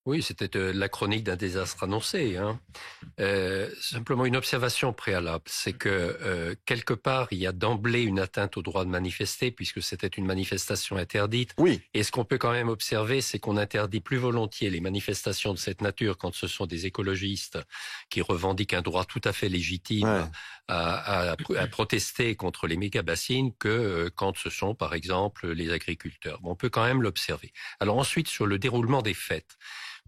Oui, c'était la chronique d'un désastre annoncé, hein. Simplement une observation préalable, c'est que quelque part, il y a d'emblée une atteinte au droit de manifester, puisque c'était une manifestation interdite. Oui, Et ce qu'on peut quand même observer, c'est qu'on interdit plus volontiers les manifestations de cette nature quand ce sont des écologistes qui revendiquent un droit tout à fait légitime ouais. à protester contre les méga-bassines que quand ce sont, par exemple, les agriculteurs. Bon, on peut quand même l'observer. Alors ensuite, sur le déroulement des fêtes.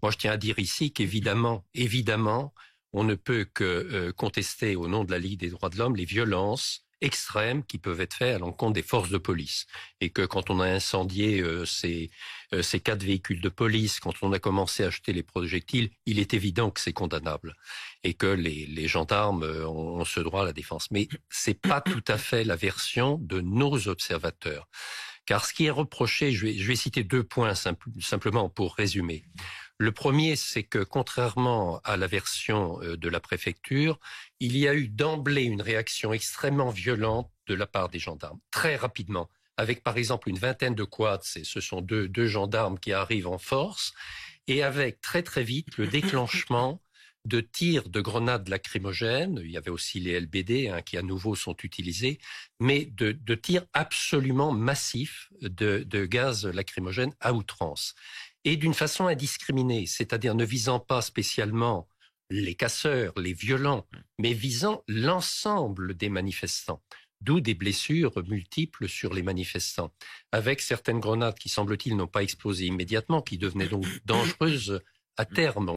Moi, je tiens à dire ici évidemment, on ne peut que contester au nom de la Ligue des droits de l'homme les violences extrêmes qui peuvent être faites à l'encontre des forces de police. Et que quand on a incendié ces 4 véhicules de police, quand on a commencé à jeter les projectiles, il est évident que c'est condamnable. Et que les gendarmes ont ce droit à la défense. Mais c'est pas tout à fait la version de nos observateurs. Car ce qui est reproché, je vais citer 2 points simplement pour résumer. Le premier, c'est que contrairement à la version de la préfecture, il y a eu d'emblée une réaction extrêmement violente de la part des gendarmes, très rapidement, avec par exemple une vingtaine de quads, ce sont deux gendarmes qui arrivent en force, et avec très très vite le déclenchement de tirs de grenades lacrymogènes, il y avait aussi les LBD qui à nouveau sont utilisés, mais de tirs absolument massifs de gaz lacrymogène à outrance. Et d'une façon indiscriminée, c'est-à-dire ne visant pas spécialement les casseurs, les violents, mais visant l'ensemble des manifestants. D'où des blessures multiples sur les manifestants, avec certaines grenades qui, semble-t-il, n'ont pas explosé immédiatement, qui devenaient donc dangereuses à terme.